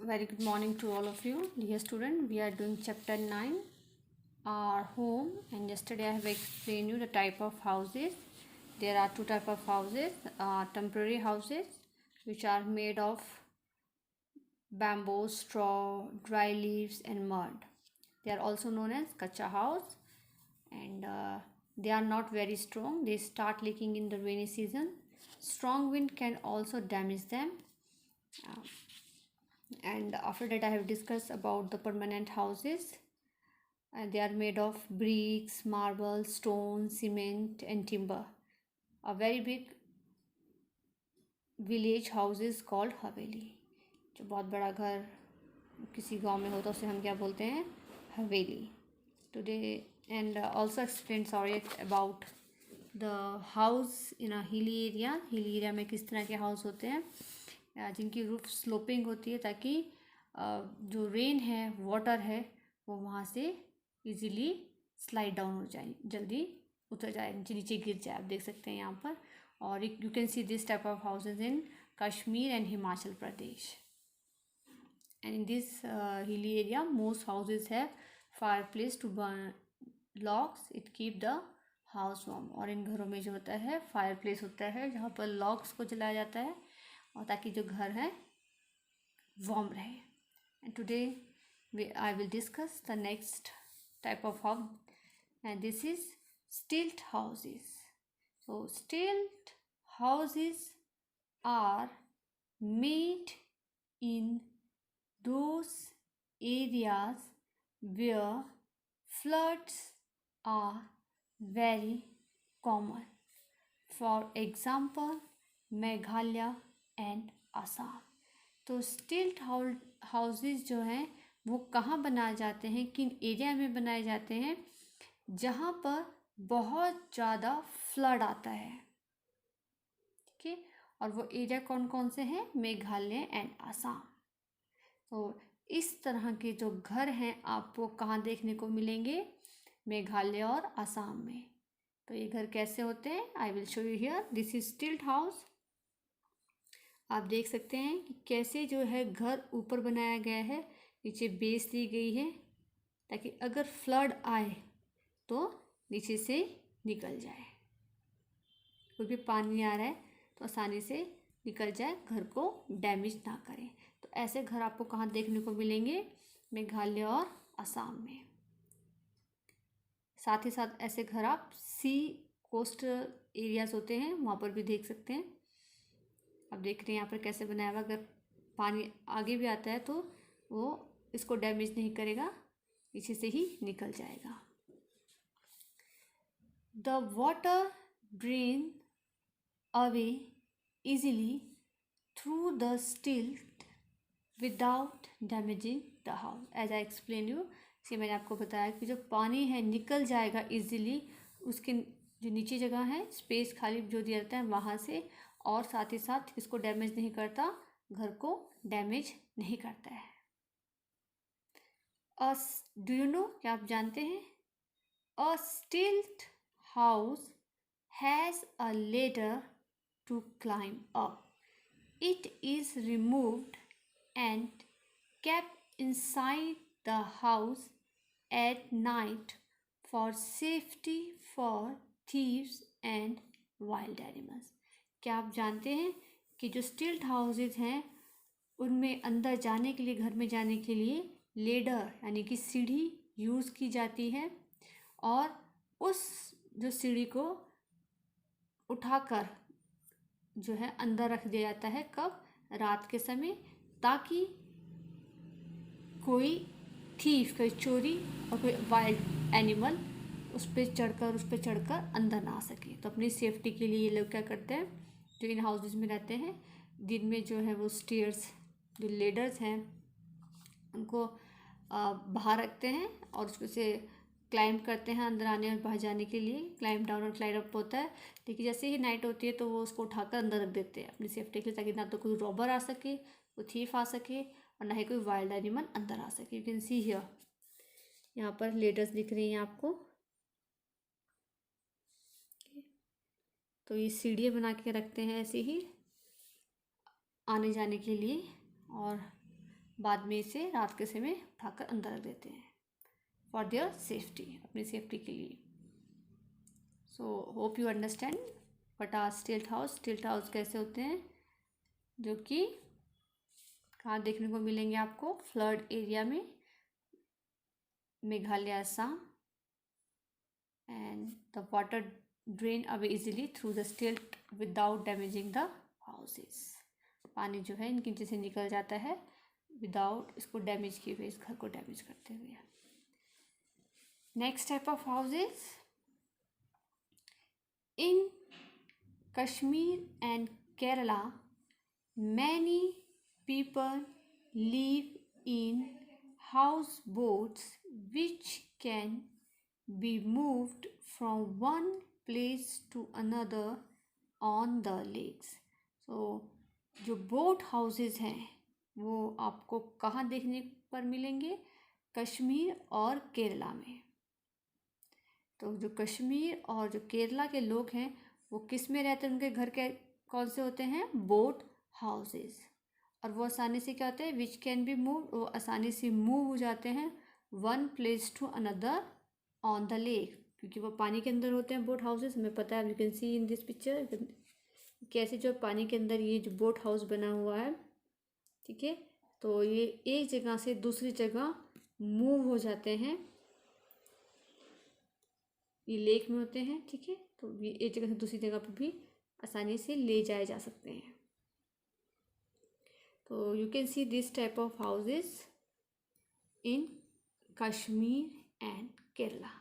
Very good morning to all of you. Dear student, we are doing chapter 9, our home, and yesterday I have explained you the type of houses. There are two type of houses, temporary houses, which are made of bamboo, straw, dry leaves and mud. They are also known as kacha house, and they are not very strong. They start leaking in the rainy season. Strong wind can also damage them. And after that I have discussed about the permanent houses, and they are made of bricks, marble, stone, cement and timber. A very big village house is called haveli. जो बहुत बड़ा घर किसी गांव में होता है उसे हम क्या बोलते हैं, हवेली. Today and also explain sorry about the house in a hilly area. Hilly area में किस तरह के हाउस होते हैं जिनकी रूफ स्लोपिंग होती है, ताकि जो रेन है, वाटर है, वो वहाँ से इजीली स्लाइड डाउन हो जाए, जल्दी उतर जाए, नीचे गिर जाए. आप देख सकते हैं यहाँ पर. और you can see this type of houses in Kashmir and Himachal Pradesh. And in this hilly area most houses have fireplace to burn logs. It keep the house warm. और इन घरों में जो होता है फायर प्लेस होता है जहाँ पर लॉग्स को जलाया जाता है, और ताकि जो घर है वार्म रहे. And today I will discuss the next type of house, and this is stilt houses. So stilt houses are made in those areas where floods are very common. For example, Meghalaya and Assam. तो स्टिल्ट houses जो हैं वो कहाँ बनाए जाते हैं, किन एरिया में बनाए जाते हैं, जहाँ पर बहुत ज़्यादा फ्लड आता है. ठीक है. और वो एरिया कौन कौन से हैं, मेघालय एंड आसाम. तो इस तरह के जो घर हैं आपको कहाँ देखने को मिलेंगे, मेघालय और आसाम में. तो ये घर कैसे होते हैं, I will show you here. This is स्टिल्ट हाउस. आप देख सकते हैं कि कैसे जो है घर ऊपर बनाया गया है, नीचे बेस दी गई है, ताकि अगर फ्लड आए तो नीचे से निकल जाए. कोई भी पानी आ रहा है तो आसानी से निकल जाए, घर को डैमेज ना करे. तो ऐसे घर आपको कहाँ देखने को मिलेंगे, मेघालय और आसाम में. साथ ही साथ ऐसे घर आप सी कोस्ट एरियाज होते हैं वहाँ पर भी देख सकते हैं. आप देख रहे हैं यहाँ पर कैसे बनाया हुआ. अगर पानी आगे भी आता है तो वो इसको डैमेज नहीं करेगा, पीछे से ही निकल जाएगा. The water drain away easily through the stilt without damaging the house. As I explain you, इसे मैंने आपको बताया कि जो पानी है निकल जाएगा इजीली, उसके जो नीचे जगह है स्पेस खाली जो दिया जाता है वहाँ से, और साथ ही साथ इसको डैमेज नहीं करता, घर को डैमेज नहीं करता है. डू यू नो, क्या आप जानते हैं, a stilt house has a ladder to climb up. It is removed and kept inside the house at night for safety for thieves and wild animals. क्या आप जानते हैं कि जो स्टिल्ट हाउसेज हैं उनमें अंदर जाने के लिए, घर में जाने के लिए लेडर यानी कि सीढ़ी यूज़ की जाती है, और उस जो सीढ़ी को उठाकर जो है अंदर रख दिया जाता है. कब, रात के समय, ताकि कोई थीफ, कोई चोरी और कोई वाइल्ड एनिमल उस पर चढ़कर अंदर ना आ सके. तो अपनी सेफ्टी के लिए ये लोग क्या करते हैं, जो इन हाउसेज में रहते हैं, दिन में जो है वो स्टेयर्स, जो लेडर्स हैं, उनको बाहर रखते हैं और उसको से क्लाइंब करते हैं अंदर आने और बाहर जाने के लिए. क्लाइंब डाउन और क्लाइंब अप होता है. लेकिन जैसे ही नाइट होती है तो वो उसको उठाकर अंदर रख देते हैं अपनी सेफ्टी के लिए, ताकि ना तो कोई रॉबर आ सके, कोई थीफ आ सके, और ना ही कोई वाइल्ड एनिमल अंदर आ सके. यू कैन सी हियर, यहाँ पर लेडर्स दिख रही हैं आपको. तो ये सीढ़ियाँ बना के रखते हैं ऐसे ही आने जाने के लिए, और बाद में इसे रात के समय उठाकर अंदर रख देते हैं फॉर देयर सेफ्टी, अपनी सेफ्टी के लिए। So hope you understand what are stilt house. Stilt house कैसे होते हैं, जो कि कहाँ देखने को मिलेंगे आपको, फ्लड एरिया में, Meghalaya, Assam. And the water drain away easily through the stilt without damaging the houses. पानी जो है इनके नीचे से निकल जाता है विदाउट इसको डैमेज किए हुए, इस घर को डैमेज करते हुए। Next type of houses in Kashmir and Kerala, many people live in houseboats which can be moved from one place to another on the lakes. So जो बोट हाउसेस हैं वो आपको कहाँ देखने पर मिलेंगे, कश्मीर और केरला में। तो जो कश्मीर और जो केरला के लोग हैं वो किस में रहते हैं, उनके घर के कौन से होते हैं, बोट हाउसेस। और वो आसानी से क्या होते हैं, विच कैन बी मूव, वो आसानी से मूव हो जाते हैं one place to another on the lake, क्योंकि वो पानी के अंदर होते हैं बोट हाउसेस। हमें पता है, you can C in this picture कैसे जो पानी के अंदर ये जो बोट हाउस बना हुआ है, ठीक है। तो ये एक जगह से दूसरी जगह मूव हो जाते हैं, ये लेक में होते हैं, ठीक है। तो ये एक जगह से दूसरी जगह पर भी आसानी से ले जाए जा सकते हैं। तो you can see this type of houses in Kashmir and Kerala.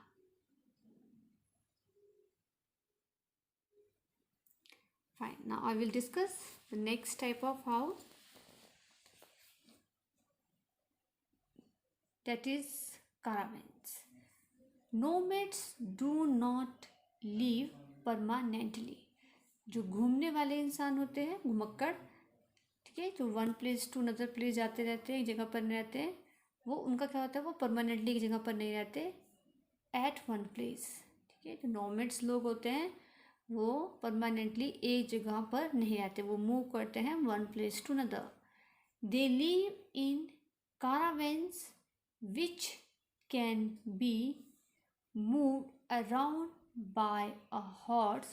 Fine. Now I will discuss the next type of house, that is caravans. Nomads do not live permanently. जो घूमने वाले इंसान होते हैं, घुमक्कड़, ठीक है, जो one place to another place जाते रहते हैं, एक जगह पर नहीं रहते हैं, वो उनका क्या होता है, वो परमानेंटली एक जगह पर नहीं रहते, एट वन प्लेस, ठीक है। जो नोमैड्स लोग होते हैं वो परमानेंटली एक जगह पर नहीं रहते, वो मूव करते हैं one place to another. They live in caravans which can be moved around by a horse,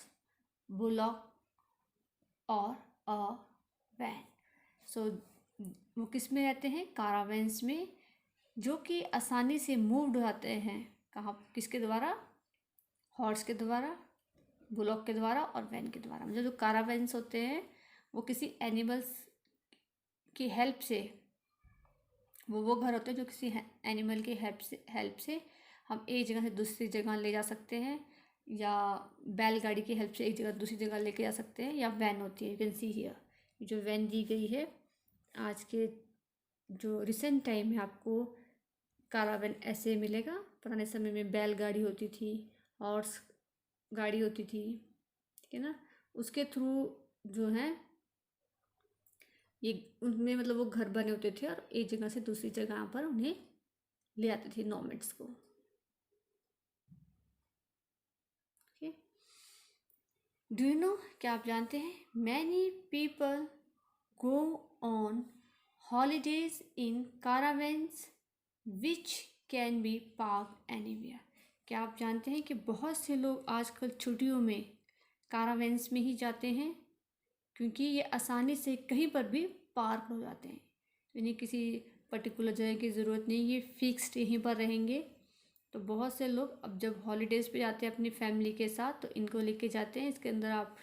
bullock or a van. So वो किस में रहते हैं, कारावेंस में, जो कि आसानी से मूव्ड होते हैं, कहाँ, किसके द्वारा, हॉर्स के द्वारा, बुलॉक के द्वारा और वैन के द्वारा। मतलब जो कारावेंस होते हैं वो किसी एनिमल्स की हेल्प से, वो घर होते हैं जो किसी एनिमल की हेल्प से हम एक जगह से दूसरी जगह ले जा सकते हैं, या बैलगाड़ी की हेल्प से एक जगह दूसरी जगह लेके जा सकते हैं, या वैन होती है, यू कैन सी हियर, जो वैन दी गई है। आज के जो रिसेंट टाइम में आपको कारावैन ऐसे मिलेगा, पुराने समय में बैलगाड़ी होती थी, हॉर्स गाड़ी होती थी, ठीक है ना, उसके थ्रू जो है ये उनमें मतलब वो घर बने होते थे और एक जगह से दूसरी जगह पर उन्हें ले आते थे नोमैड्स को, ठीक है। डू यू नो, क्या आप जानते हैं, many people go on holidays in caravans which can be park anywhere. क्या आप जानते हैं कि बहुत से लोग आजकल छुट्टियों में कारावेंस में ही जाते हैं, क्योंकि ये आसानी से कहीं पर भी पार्क हो जाते हैं, इन्हें किसी पर्टिकुलर जगह की ज़रूरत नहीं, ये फिक्स्ड यहीं पर रहेंगे। तो बहुत से लोग अब जब हॉलीडेज़ पे जाते हैं अपनी फैमिली के साथ, तो इनको लेके जाते हैं। इसके अंदर आप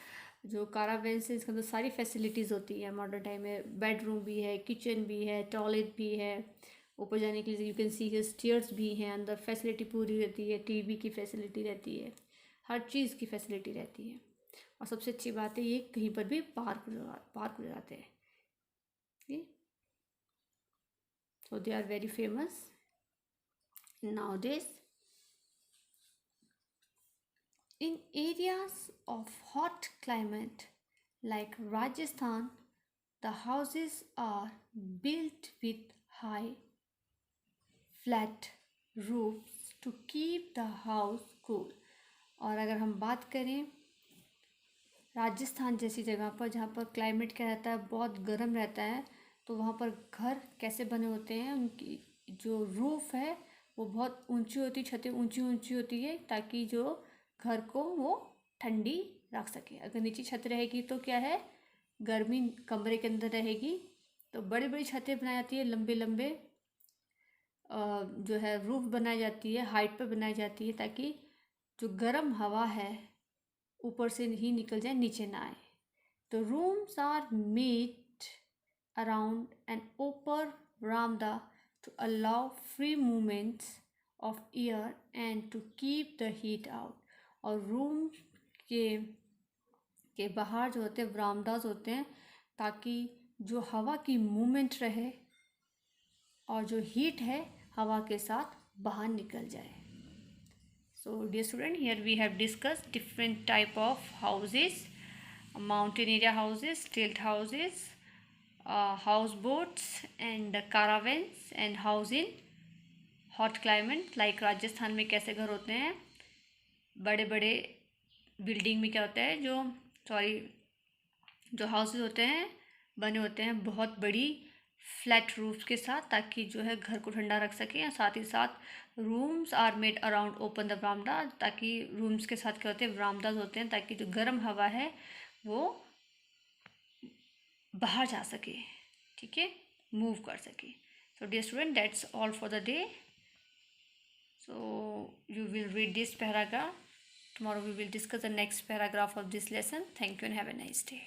जो कारावेंस है, इसके अंदर सारी फैसिलिटीज़ होती है मॉडर्न टाइम में, बेडरूम भी है, किचन भी है, टॉयलेट भी है, ऊपर जाने के लिए यू कैन सी स्टेयर्स भी हैं, अंदर फैसिलिटी पूरी रहती है, टीवी की फैसिलिटी रहती है, हर चीज़ की फैसिलिटी रहती है। और सबसे अच्छी बात है ये कहीं पर भी पार्क हो जाते हैं, so they are very famous nowadays. In areas of hot climate like Rajasthan, the houses are built with high flat roofs to keep the house cool. और अगर हम बात करें राजस्थान जैसी जगह पर, जहाँ पर क्लाइमेट क्या रहता है, बहुत गर्म रहता है, तो वहाँ पर घर कैसे बने होते हैं, उनकी जो रूफ है वो बहुत ऊंची होती, छतें ऊंची ऊंची होती है ताकि जो घर को वो ठंडी रख सके। अगर नीचे छत रहेगी तो क्या है, गर्मी कमरे के अंदर रहेगी। तो बड़ी बड़ी छतें बनाई जाती है, लंबे लंबे जो है रूफ बनाई जाती है, हाइट पर बनाई जाती है ताकि जो गर्म हवा है ऊपर से ही निकल जाए, नीचे ना आए। तो rooms are made around an open veranda to allow free movements of air and to keep the heat out। और रूम के के बाहर जो होते हैं वरामदाज होते हैं ताकि जो हवा की मूवमेंट रहे और जो हीट है हवा के साथ बाहर निकल जाए। So dear student, here we have discussed different type of houses: mountain area houses, tilt houses, houseboats and caravans, and house in hot climate like Rajasthan में कैसे घर होते हैं, बड़े बड़े बिल्डिंग में क्या होता है, जो हाउसेस होते हैं बने होते हैं बहुत बड़ी फ्लैट रूफ्स के साथ ताकि जो है घर को ठंडा रख सकें। और साथ ही साथ rooms are made around open the बरामदा, ताकि रूम्स के साथ क्या होते हैं, बरामदाज होते हैं ताकि जो गर्म हवा है वो बाहर जा सके, ठीक है, मूव कर सके। So dear student, that's all for the day. So you will read this paragraph. Tomorrow we will discuss the next paragraph of this lesson. Thank you and have a nice day.